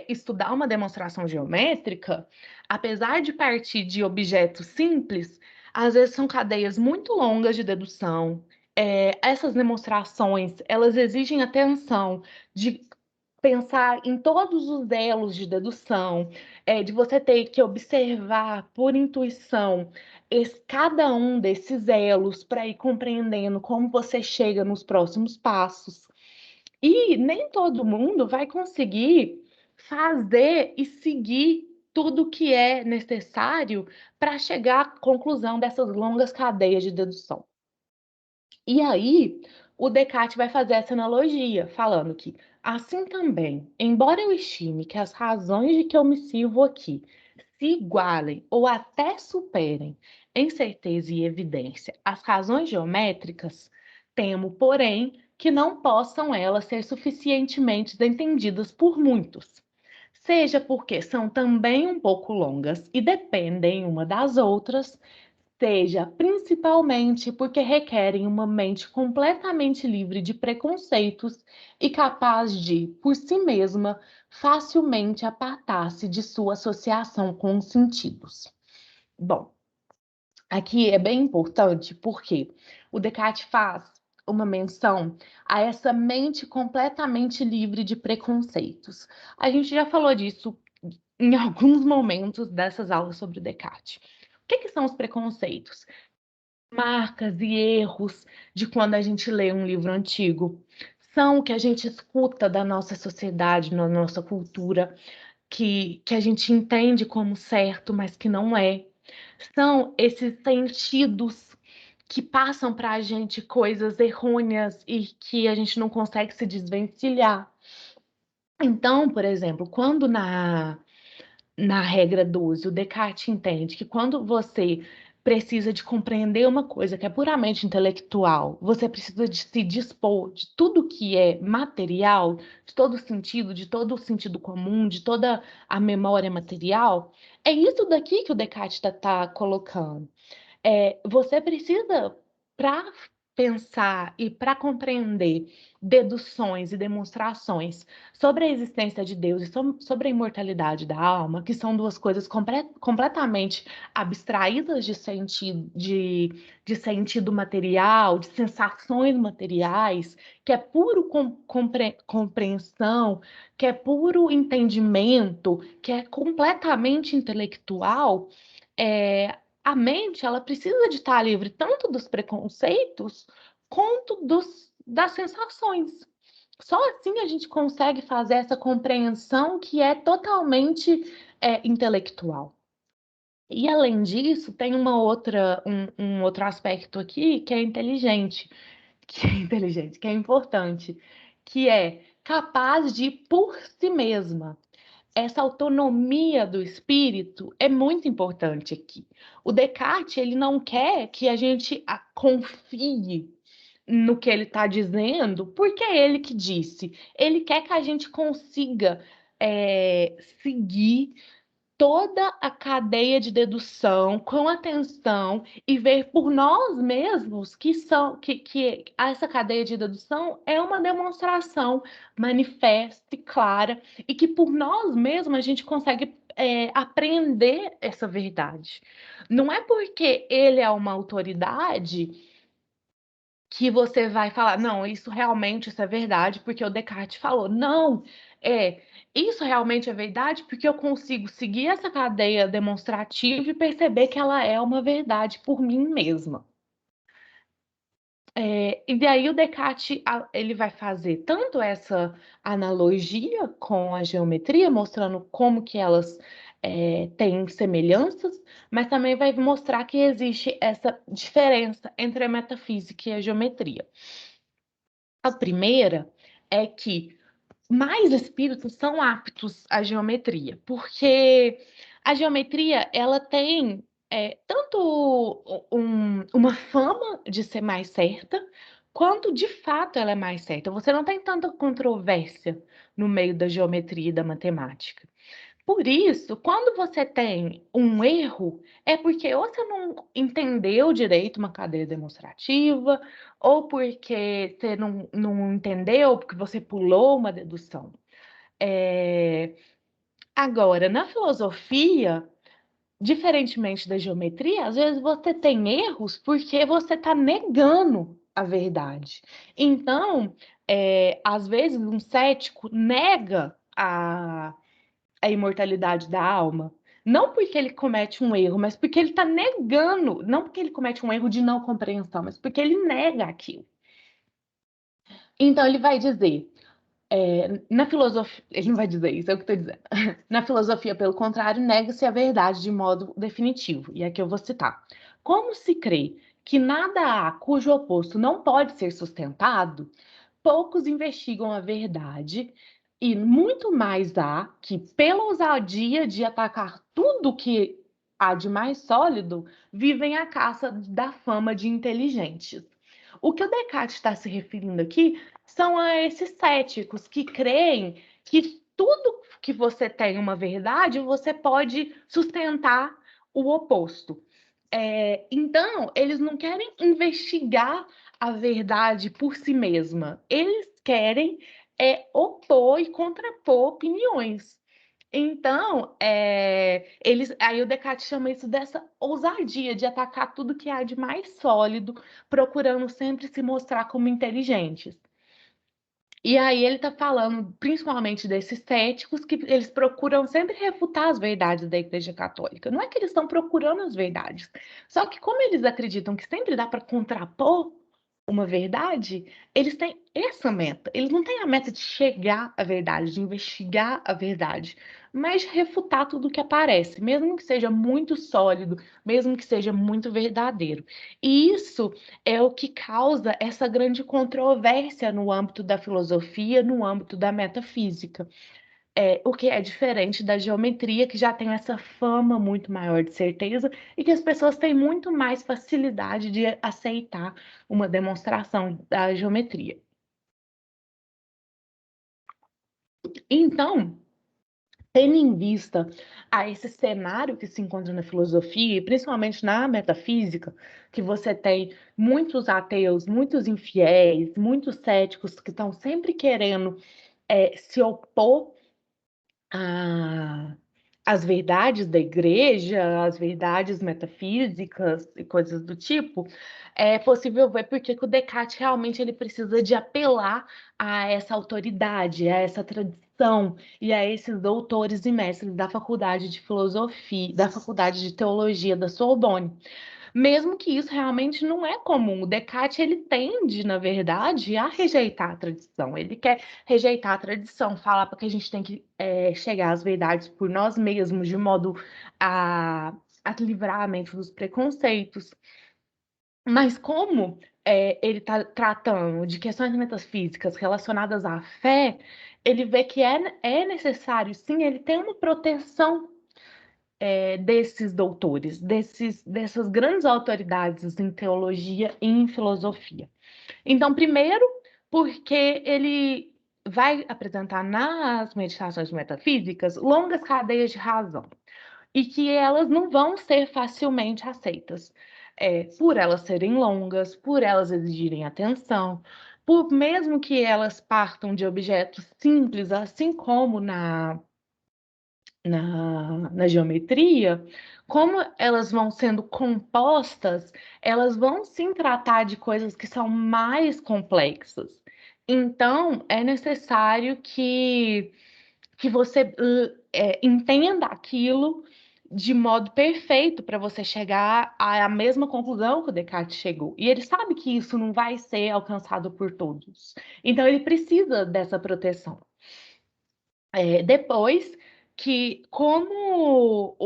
estudar uma demonstração geométrica, apesar de partir de objetos simples, às vezes são cadeias muito longas de dedução. Essas demonstrações, elas exigem atenção de pensar em todos os elos de dedução, de você ter que observar por intuição cada um desses elos para ir compreendendo como você chega nos próximos passos. E nem todo mundo vai conseguir fazer e seguir tudo que é necessário para chegar à conclusão dessas longas cadeias de dedução. E aí, o Descartes vai fazer essa analogia, falando que, assim também, embora eu estime que as razões de que eu me sirvo aqui se igualem ou até superem em certeza e evidência as razões geométricas, temo, porém, que não possam elas ser suficientemente entendidas por muitos. Seja porque são também um pouco longas e dependem uma das outras, seja principalmente porque requerem uma mente completamente livre de preconceitos e capaz de, por si mesma, facilmente apartar-se de sua associação com os sentidos. Bom, aqui é bem importante porque o Descartes faz uma menção a essa mente completamente livre de preconceitos. A gente já falou disso em alguns momentos dessas aulas sobre o Descartes. O que são os preconceitos? Marcas e erros de quando a gente lê um livro antigo. São o que a gente escuta da nossa sociedade, na nossa cultura, que a gente entende como certo, mas que não é. São esses sentidos que passam para a gente coisas errôneas e que a gente não consegue se desvencilhar. Então, por exemplo, quando na regra 12, o Descartes entende que quando você precisa de compreender uma coisa que é puramente intelectual, você precisa de se dispor de tudo que é material, de todo o sentido comum, de toda a memória material, é isso daqui que o Descartes está colocando. Você precisa, para pensar e para compreender deduções e demonstrações sobre a existência de Deus e sobre a imortalidade da alma, que são duas coisas completamente abstraídas de sentido material, de sensações materiais, que é puro compreensão, que é puro entendimento, que é completamente intelectual. A mente, ela precisa de estar livre tanto dos preconceitos quanto das sensações. Só assim a gente consegue fazer essa compreensão que é totalmente intelectual. E além disso, tem um outro aspecto aqui que é inteligente, que é importante, que é capaz de ir por si mesma. Essa autonomia do espírito é muito importante aqui. O Descartes, ele não quer que a gente confie no que ele está dizendo, porque é ele que disse. Ele quer que a gente consiga seguir toda a cadeia de dedução com atenção e ver por nós mesmos que essa cadeia de dedução é uma demonstração manifesta e clara e que por nós mesmos a gente consegue aprender essa verdade. Não é porque ele é uma autoridade que você vai falar, não, isso é verdade, porque o Descartes falou. Não, isso realmente é verdade porque eu consigo seguir essa cadeia demonstrativa e perceber que ela é uma verdade por mim mesma. E daí o Descartes ele vai fazer tanto essa analogia com a geometria, mostrando como que elas têm semelhanças, mas também vai mostrar que existe essa diferença entre a metafísica e a geometria. A primeira é que mais espíritos são aptos à geometria, porque A geometria, ela tem tanto uma fama de ser mais certa, quanto de fato ela é mais certa. Você não tem tanta controvérsia no meio da geometria e da matemática. Por isso, quando você tem um erro, é porque ou você não entendeu direito uma cadeia demonstrativa, ou porque você não entendeu, porque você pulou uma dedução. Agora, na filosofia, diferentemente da geometria, às vezes você tem erros porque você está negando a verdade. Então, às vezes, um cético nega a imortalidade da alma. Não porque ele comete um erro, mas porque ele está negando. Não porque ele comete um erro de não compreensão, mas porque ele nega aquilo. Então, ele vai dizer. Na filosofia, ele não vai dizer isso, é o que estou dizendo. Na filosofia, pelo contrário, nega-se a verdade de modo definitivo. E aqui eu vou citar. Como se crê que nada há cujo oposto não pode ser sustentado, poucos investigam a verdade e muito mais há que, pela ousadia de atacar tudo que há de mais sólido, vivem à caça da fama de inteligentes. O que o Descartes está se referindo aqui são a esses céticos que creem que tudo que você tem uma verdade, você pode sustentar o oposto. Então, eles não querem investigar a verdade por si mesma. Eles querem opor e contrapor opiniões. Então, aí o Descartes chama isso dessa ousadia de atacar tudo que há de mais sólido, procurando sempre se mostrar como inteligentes. E aí ele está falando principalmente desses céticos que eles procuram sempre refutar as verdades da Igreja Católica. Não é que eles estão procurando as verdades, só que como eles acreditam que sempre dá para contrapor uma verdade, eles têm essa meta. Eles não têm a meta de chegar à verdade, de investigar a verdade, mas de refutar tudo que aparece, mesmo que seja muito sólido, mesmo que seja muito verdadeiro. E isso é o que causa essa grande controvérsia no âmbito da filosofia, no âmbito da metafísica. O que é diferente da geometria, que já tem essa fama muito maior de certeza e que as pessoas têm muito mais facilidade de aceitar uma demonstração da geometria. Então, tendo em vista a esse cenário que se encontra na filosofia, e principalmente na metafísica, que você tem muitos ateus, muitos infiéis, muitos céticos que estão sempre querendo se opor às verdades da igreja, às verdades metafísicas e coisas do tipo, é possível ver porque que o Descartes realmente ele precisa de apelar a essa autoridade, a essa tradição e a esses doutores e mestres da faculdade de filosofia, da faculdade de teologia da Sorbonne. Mesmo que isso realmente não é comum. O Descartes, ele tende, na verdade, a rejeitar a tradição. Ele quer rejeitar a tradição, falar para que a gente tem que chegar às verdades por nós mesmos, de modo a livrar a mente dos preconceitos. Mas como ele está tratando de questões metafísicas relacionadas à fé, ele vê que é necessário, sim, ele tem uma proteção desses doutores, dessas grandes autoridades em teologia e em filosofia. Então, primeiro, porque ele vai apresentar nas meditações metafísicas longas cadeias de razão e que elas não vão ser facilmente aceitas, por elas serem longas, por elas exigirem atenção, por mesmo que elas partam de objetos simples, assim como na geometria, como elas vão sendo compostas, elas vão sim tratar de coisas que são mais complexas. Então, é necessário que você entenda aquilo de modo perfeito para você chegar à mesma conclusão que o Descartes chegou. E ele sabe que isso não vai ser alcançado por todos. Então, ele precisa dessa proteção. Depois que, como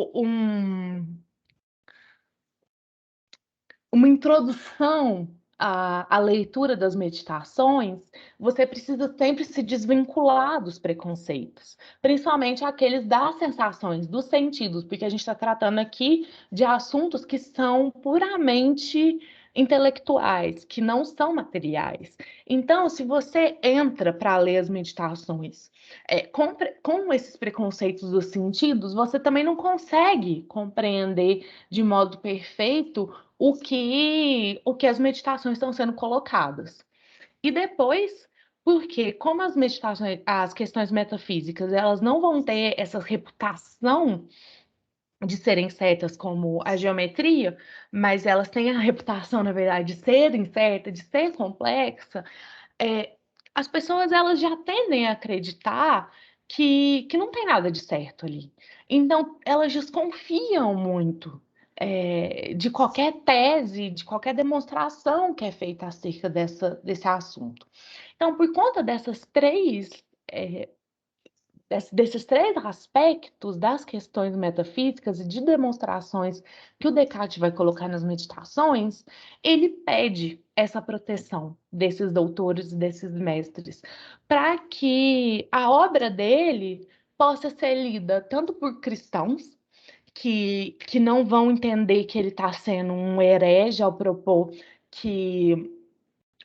uma introdução a leitura das meditações, você precisa sempre se desvincular dos preconceitos, principalmente aqueles das sensações, dos sentidos, porque a gente está tratando aqui de assuntos que são puramente intelectuais, que não são materiais. Então, se você entra para ler as meditações com esses preconceitos dos sentidos, você também não consegue compreender de modo perfeito o que as meditações estão sendo colocadas. E depois, porque como as meditações, as questões metafísicas, elas não vão ter essa reputação de serem certas como a geometria, mas elas têm a reputação, na verdade, de serem certas, de ser complexa, é, as pessoas elas já tendem a acreditar que não tem nada de certo ali. Então, elas desconfiam muito de qualquer tese, de qualquer demonstração que é feita acerca desse assunto. Então, por conta é, desses três aspectos das questões metafísicas e de demonstrações que o Descartes vai colocar nas meditações, ele pede essa proteção desses doutores e desses mestres, para que a obra dele possa ser lida tanto por cristãos, que não vão entender que ele está sendo um herege ao propor que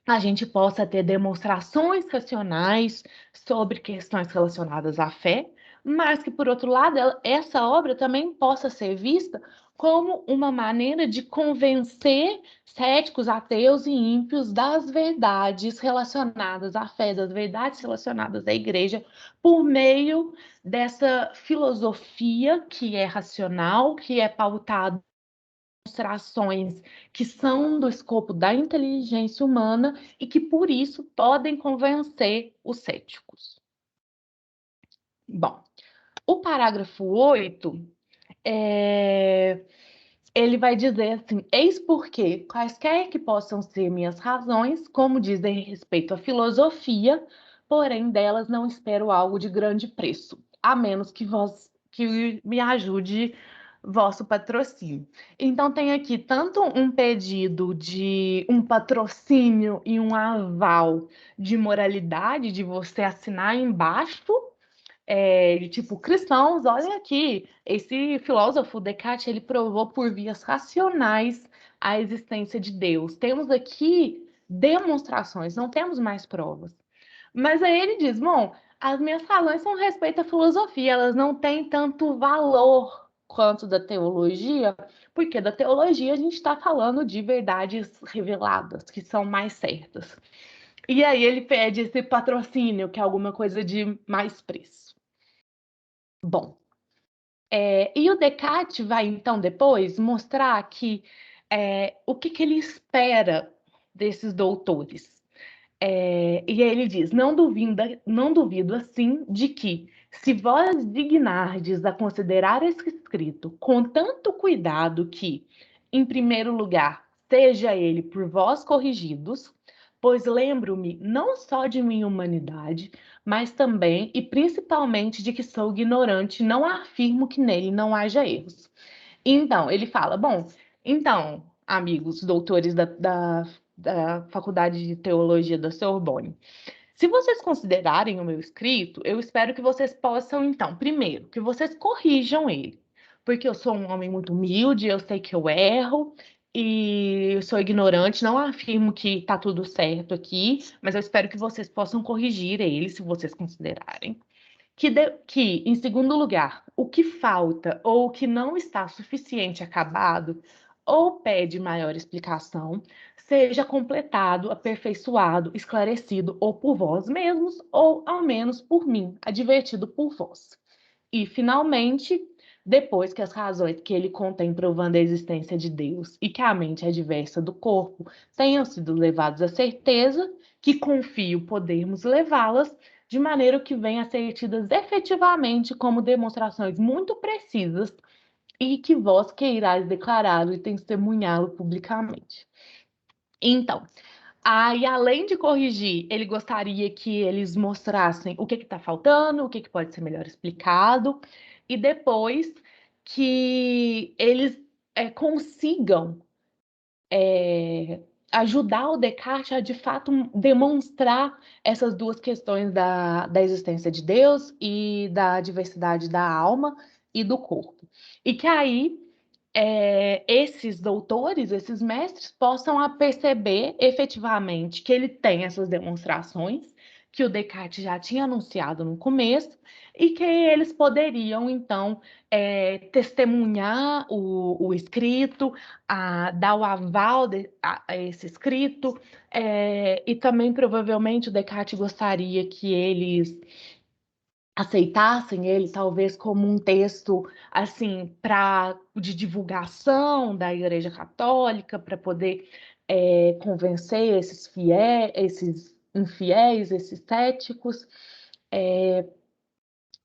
a gente possa ter demonstrações racionais sobre questões relacionadas à fé, mas que, por outro lado, essa obra também possa ser vista como uma maneira de convencer céticos, ateus e ímpios das verdades relacionadas à fé, das verdades relacionadas à igreja, por meio dessa filosofia que é racional, que é pautada demonstrações que são do escopo da inteligência humana e que, por isso, podem convencer os céticos. Bom, o parágrafo 8, ele vai dizer assim: eis porque, quaisquer que possam ser minhas razões, como dizem respeito à filosofia, porém delas não espero algo de grande preço, a menos que me ajude vosso patrocínio. Então, tem aqui tanto um pedido de um patrocínio e um aval de moralidade, de você assinar embaixo, tipo, cristãos, olhem aqui, esse filósofo Descartes, ele provou por vias racionais a existência de Deus. Temos aqui demonstrações, não temos mais provas. Mas aí ele diz, bom, as minhas razões são a respeito à filosofia, elas não têm tanto valor quanto da teologia, porque da teologia a gente está falando de verdades reveladas, que são mais certas. E aí ele pede esse patrocínio, que é alguma coisa de mais preço. Bom, e o Descartes vai então depois mostrar que o que ele espera desses doutores. E aí ele diz: não duvido assim de que, se vós dignardes a considerar esse escrito com tanto cuidado que, em primeiro lugar, seja ele por vós corrigidos, pois lembro-me não só de minha humanidade, mas também e principalmente de que sou ignorante, não afirmo que nele não haja erros. Então, ele fala: bom, então, amigos doutores da Faculdade de Teologia da Sorbonne, se vocês considerarem o meu escrito, eu espero que vocês possam, então, primeiro, que vocês corrijam ele, porque eu sou um homem muito humilde, eu sei que eu erro e eu sou ignorante, não afirmo que está tudo certo aqui, mas eu espero que vocês possam corrigir ele, se vocês considerarem. Que, em segundo lugar, o que falta ou o que não está suficiente acabado ou pede maior explicação, seja completado, aperfeiçoado, esclarecido ou por vós mesmos, ou ao menos por mim, advertido por vós. E, finalmente, depois que as razões que ele contém provando a existência de Deus e que a mente é diversa do corpo tenham sido levadas à certeza, que confio podermos levá-las, de maneira que venham a ser tidas efetivamente como demonstrações muito precisas e que vós queirais declará-lo e testemunhá-lo publicamente. Então, aí, além de corrigir, ele gostaria que eles mostrassem o que está faltando, o que pode ser melhor explicado, e depois que eles consigam ajudar o Descartes a, de fato, demonstrar essas duas questões da existência de Deus e da diversidade da alma e do corpo. E que aí esses doutores, esses mestres, possam perceber efetivamente que ele tem essas demonstrações que o Descartes já tinha anunciado no começo e que eles poderiam, então, testemunhar o escrito, dar o aval a esse escrito, e também, provavelmente, o Descartes gostaria que eles aceitassem ele talvez como um texto assim de divulgação da Igreja Católica para poder convencer esses fiéis, esses infiéis, esses céticos.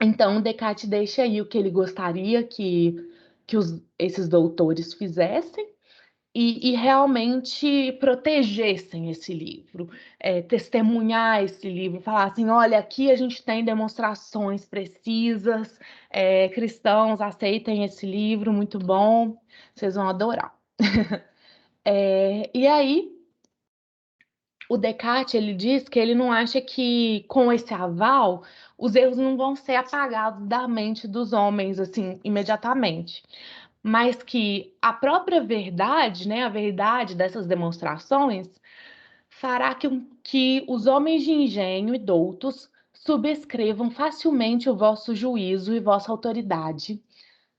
Então Descartes deixa aí o que ele gostaria que esses doutores fizessem e realmente protegessem esse livro, testemunhar esse livro, falar assim, olha, aqui a gente tem demonstrações precisas, cristãos, aceitem esse livro, muito bom, vocês vão adorar. E aí, o Descartes, ele diz que ele não acha que, com esse aval, os erros não vão ser apagados da mente dos homens, assim, imediatamente, mas que a própria verdade, né, a verdade dessas demonstrações, fará que os homens de engenho e doutos subscrevam facilmente o vosso juízo e vossa autoridade.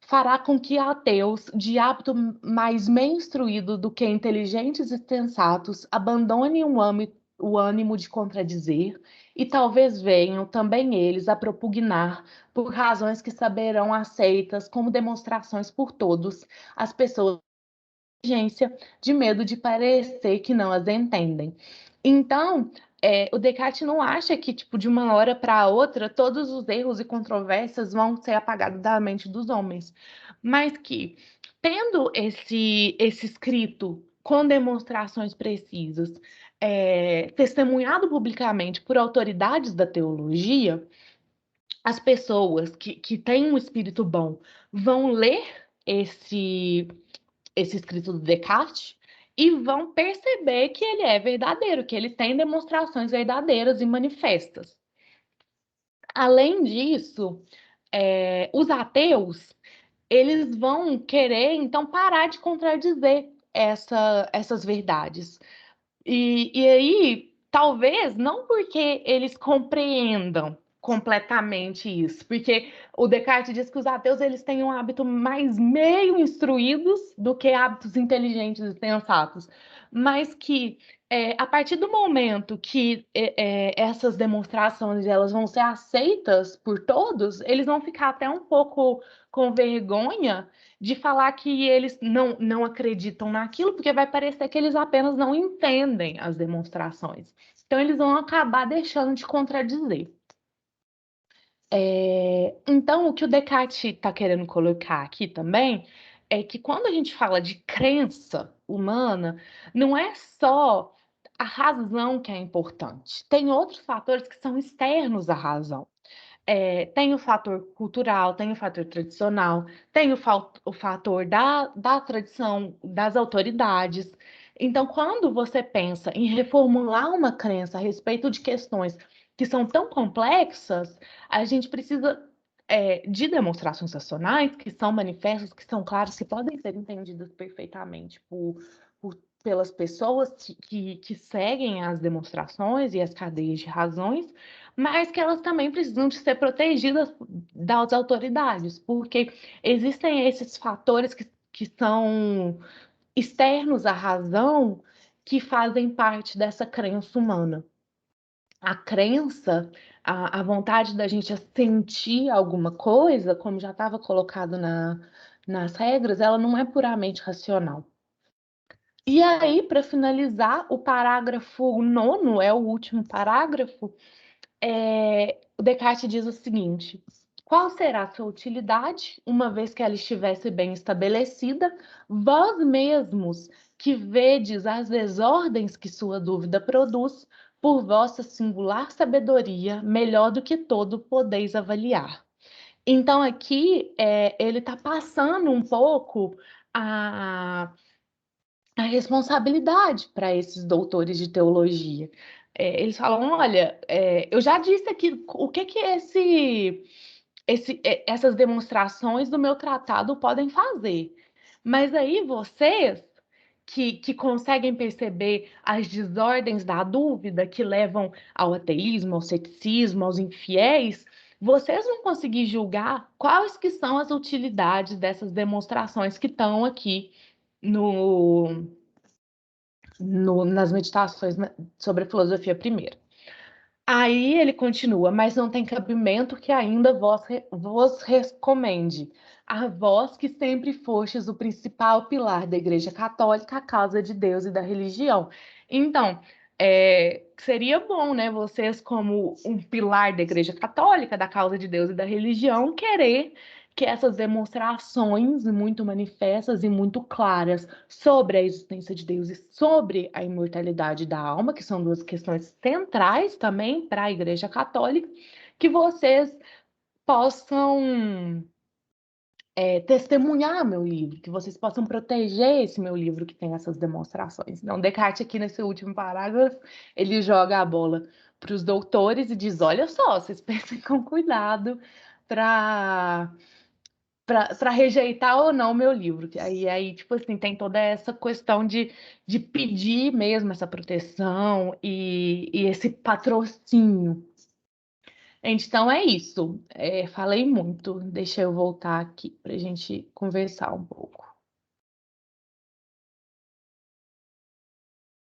Fará com que ateus, de hábito mais bem instruído do que inteligentes e sensatos, abandonem o ânimo de contradizer, e talvez venham também eles a propugnar, por razões que saberão aceitas como demonstrações por todos, as pessoas de medo de parecer que não as entendem. Então, o Descartes não acha que, tipo, de uma hora para outra, todos os erros e controvérsias vão ser apagados da mente dos homens, mas que, tendo esse escrito com demonstrações precisas, testemunhado publicamente por autoridades da teologia, as pessoas que têm um espírito bom vão ler esse escrito do Descartes e vão perceber que ele é verdadeiro, que ele tem demonstrações verdadeiras e manifestas. Além disso, os ateus eles vão querer então parar de contradizer essas verdades. E aí, talvez não porque eles compreendam completamente isso, porque o Descartes diz que os ateus eles têm um hábito mais meio instruídos do que hábitos inteligentes e sensatos, mas que a partir do momento que essas demonstrações elas vão ser aceitas por todos, eles vão ficar até um pouco com vergonha de falar que eles não acreditam naquilo, porque vai parecer que eles apenas não entendem as demonstrações. Então, eles vão acabar deixando de contradizer. Então, o que o Descartes está querendo colocar aqui também é que quando a gente fala de crença humana, não é só a razão que é importante, tem outros fatores que são externos à razão. Tem o fator cultural, tem o fator tradicional, tem o fator da tradição das autoridades. Então, quando você pensa em reformular uma crença a respeito de questões que são tão complexas, a gente precisa de demonstrações racionais, que são manifestas, que são claras, que podem ser entendidas perfeitamente pelas pessoas que seguem as demonstrações e as cadeias de razões, mas que elas também precisam de ser protegidas das autoridades, porque existem esses fatores que são externos à razão que fazem parte dessa crença humana. A crença, a vontade da gente sentir alguma coisa, como já estava colocado nas regras, ela não é puramente racional. E aí, para finalizar, o parágrafo 9 é o último parágrafo, o Descartes diz o seguinte: qual será a sua utilidade, uma vez que ela estivesse bem estabelecida, vós mesmos que vedes as desordens que sua dúvida produz, por vossa singular sabedoria, melhor do que todo podeis avaliar. Então, aqui, ele está passando um pouco a a responsabilidade para esses doutores de teologia. Eles falam, olha, eu já disse aqui o que que essas demonstrações do meu tratado podem fazer. Mas aí vocês que conseguem perceber as desordens da dúvida que levam ao ateísmo, ao ceticismo, aos infiéis, vocês vão conseguir julgar quais que são as utilidades dessas demonstrações que estão aqui no, nas meditações sobre a filosofia primeira. Aí ele continua, mas não tem cabimento que ainda vos recomende, a vós que sempre fostes o principal pilar da Igreja Católica, a causa de Deus e da religião. Então, seria bom, né, vocês, como um pilar da Igreja Católica, da causa de Deus e da religião, querer que essas demonstrações muito manifestas e muito claras sobre a existência de Deus e sobre a imortalidade da alma, que são duas questões centrais também para a Igreja Católica, que vocês possam testemunhar meu livro, que vocês possam proteger esse meu livro que tem essas demonstrações. Então, Descartes, aqui nesse último parágrafo, ele joga a bola para os doutores e diz: olha só, vocês pensem com cuidado para rejeitar ou não o meu livro. Aí, tipo assim, tem toda essa questão de pedir mesmo essa proteção e esse patrocínio. Então é isso. Falei muito. Deixa eu voltar aqui para a gente conversar um pouco.